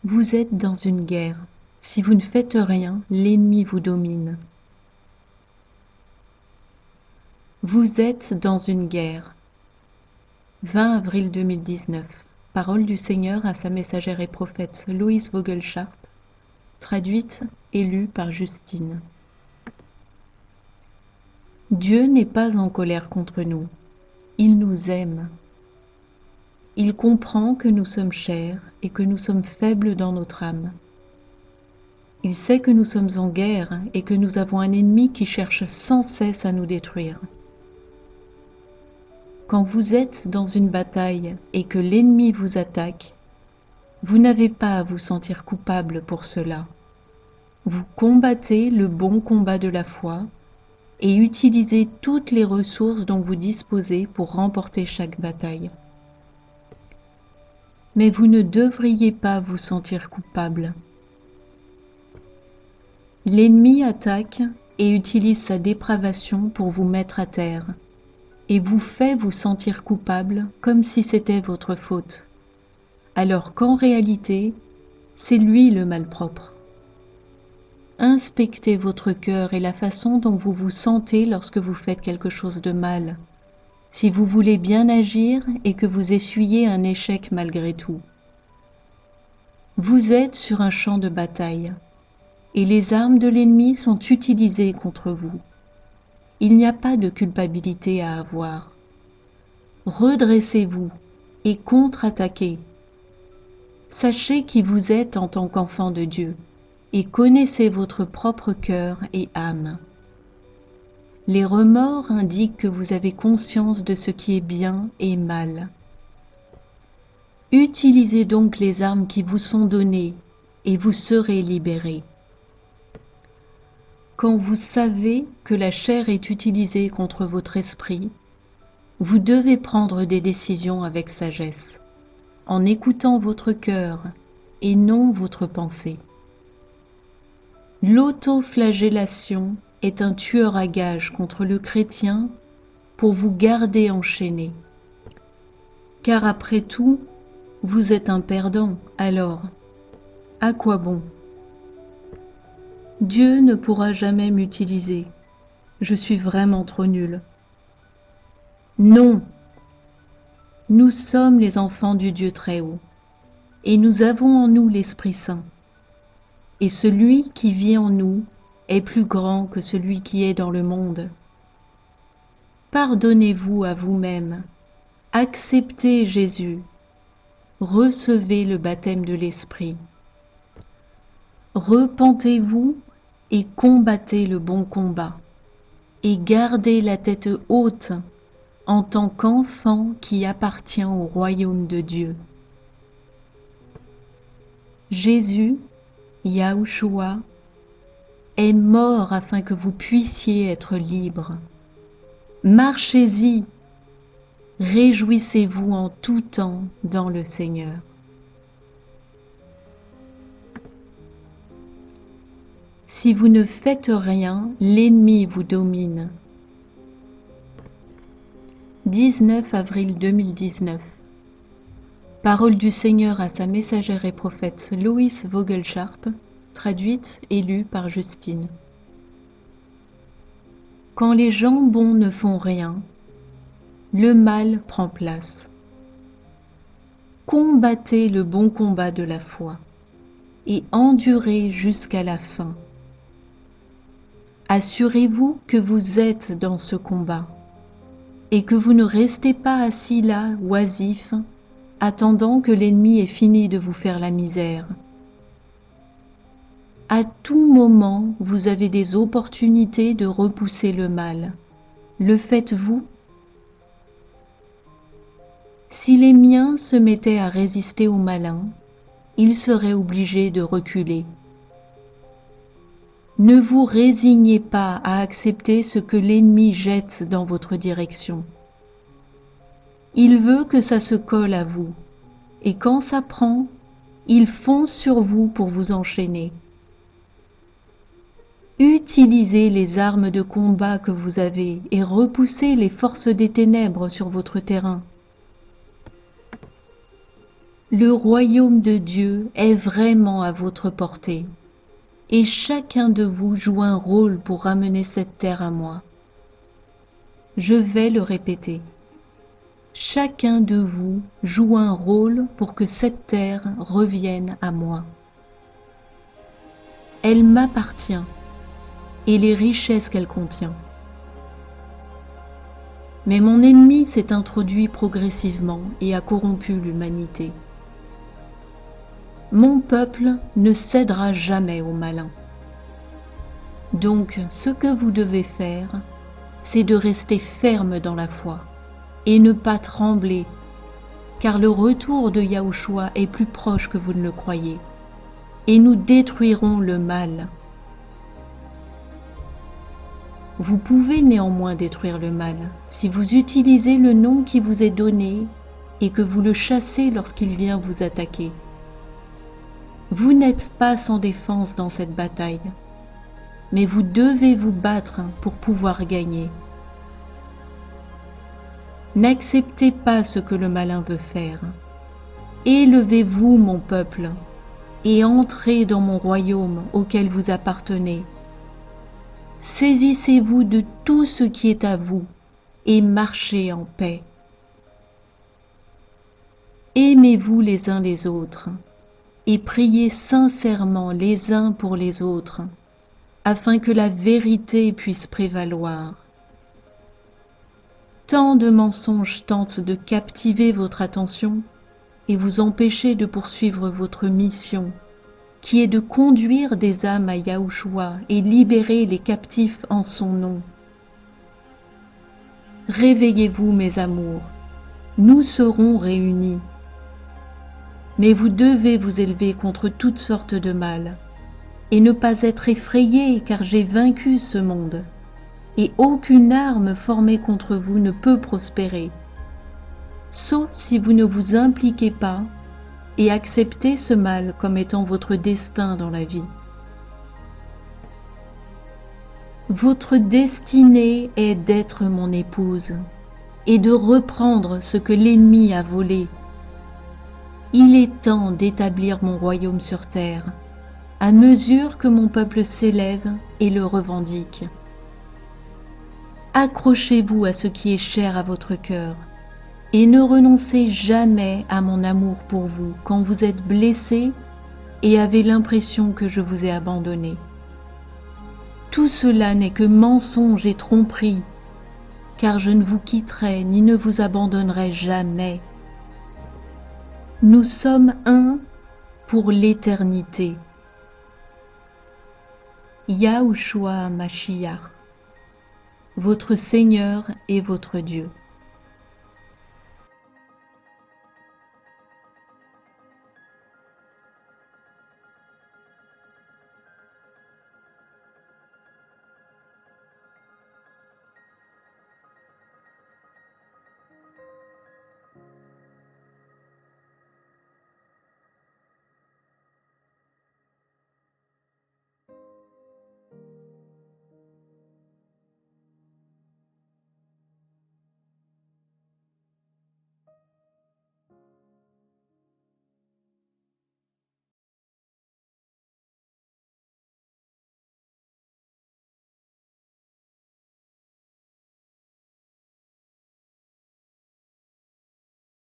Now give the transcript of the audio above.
Vous êtes dans une guerre. Si vous ne faites rien, l'ennemi vous domine. Vous êtes dans une guerre. 20 avril 2019. Parole du Seigneur à sa messagère et prophète Loïs Vogelsharp, traduite et lue par Justine. Dieu n'est pas en colère contre nous. Il nous aime. Il comprend que nous sommes chers et que nous sommes faibles dans notre âme. Il sait que nous sommes en guerre et que nous avons un ennemi qui cherche sans cesse à nous détruire. Quand vous êtes dans une bataille et que l'ennemi vous attaque, vous n'avez pas à vous sentir coupable pour cela. Vous combattez le bon combat de la foi et utilisez toutes les ressources dont vous disposez pour remporter chaque bataille. Mais vous ne devriez pas vous sentir coupable. L'ennemi attaque et utilise sa dépravation pour vous mettre à terre et vous fait vous sentir coupable comme si c'était votre faute, alors qu'en réalité, c'est lui le malpropre. Inspectez votre cœur et la façon dont vous vous sentez lorsque vous faites quelque chose de mal, si vous voulez bien agir et que vous essuyez un échec malgré tout. Vous êtes sur un champ de bataille, et les armes de l'ennemi sont utilisées contre vous. Il n'y a pas de culpabilité à avoir. Redressez-vous et contre-attaquez. Sachez qui vous êtes en tant qu'enfant de Dieu, et connaissez votre propre cœur et âme. Les remords indiquent que vous avez conscience de ce qui est bien et mal. Utilisez donc les armes qui vous sont données et vous serez libérés. Quand vous savez que la chair est utilisée contre votre esprit, vous devez prendre des décisions avec sagesse, en écoutant votre cœur et non votre pensée. L'autoflagellation est un tueur à gages contre le chrétien pour vous garder enchaîné. Car après tout, vous êtes un perdant, alors, à quoi bon? Dieu ne pourra jamais m'utiliser. Je suis vraiment trop nul. Non! Nous sommes les enfants du Dieu Très-Haut, et nous avons en nous l'Esprit Saint. Et celui qui vit en nous est plus grand que celui qui est dans le monde. Pardonnez-vous à vous-même, acceptez Jésus, recevez le baptême de l'Esprit. Repentez-vous et combattez le bon combat, et gardez la tête haute en tant qu'enfant qui appartient au royaume de Dieu. Jésus, Yahushua, est mort afin que vous puissiez être libres. Marchez-y, réjouissez-vous en tout temps dans le Seigneur. Si vous ne faites rien, l'ennemi vous domine. 19 avril 2019. Parole du Seigneur à sa messagère et prophète Loïs Vogelsharp, traduite et lue par Justine. Quand les gens bons ne font rien, le mal prend place. Combattez le bon combat de la foi et endurez jusqu'à la fin. Assurez-vous que vous êtes dans ce combat et que vous ne restez pas assis là, oisifs, attendant que l'ennemi ait fini de vous faire la misère. À tout moment, vous avez des opportunités de repousser le mal. Le faites-vous? Si les miens se mettaient à résister au malin, ils seraient obligés de reculer. Ne vous résignez pas à accepter ce que l'ennemi jette dans votre direction. Il veut que ça se colle à vous, et quand ça prend, il fonce sur vous pour vous enchaîner. Utilisez les armes de combat que vous avez et repoussez les forces des ténèbres sur votre terrain. Le royaume de Dieu est vraiment à votre portée, et chacun de vous joue un rôle pour ramener cette terre à moi. Je vais le répéter. Chacun de vous joue un rôle pour que cette terre revienne à moi. Elle m'appartient et les richesses qu'elle contient. Mais mon ennemi s'est introduit progressivement et a corrompu l'humanité. Mon peuple ne cédera jamais au malin. Donc, ce que vous devez faire, c'est de rester ferme dans la foi et ne pas trembler, car le retour de Yahushua est plus proche que vous ne le croyez, et nous détruirons le mal. Vous pouvez néanmoins détruire le mal si vous utilisez le nom qui vous est donné et que vous le chassez lorsqu'il vient vous attaquer. Vous n'êtes pas sans défense dans cette bataille, mais vous devez vous battre pour pouvoir gagner. N'acceptez pas ce que le malin veut faire. Élevez-vous, mon peuple, et entrez dans mon royaume auquel vous appartenez. Saisissez-vous de tout ce qui est à vous et marchez en paix. Aimez-vous les uns les autres et priez sincèrement les uns pour les autres, afin que la vérité puisse prévaloir. Tant de mensonges tentent de captiver votre attention et vous empêcher de poursuivre votre mission, qui est de conduire des âmes à Yahushua et libérer les captifs en son nom. Réveillez-vous, mes amours, nous serons réunis. Mais vous devez vous élever contre toutes sortes de mal, et ne pas être effrayés, car j'ai vaincu ce monde, et aucune arme formée contre vous ne peut prospérer, sauf si vous ne vous impliquez pas et acceptez ce mal comme étant votre destin dans la vie. Votre destinée est d'être mon épouse et de reprendre ce que l'ennemi a volé. Il est temps d'établir mon royaume sur terre, à mesure que mon peuple s'élève et le revendique. Accrochez-vous à ce qui est cher à votre cœur, et ne renoncez jamais à mon amour pour vous quand vous êtes blessé et avez l'impression que je vous ai abandonné. Tout cela n'est que mensonge et tromperie, car je ne vous quitterai ni ne vous abandonnerai jamais. Nous sommes un pour l'éternité. Yahushua Mashiach, votre Seigneur et votre Dieu.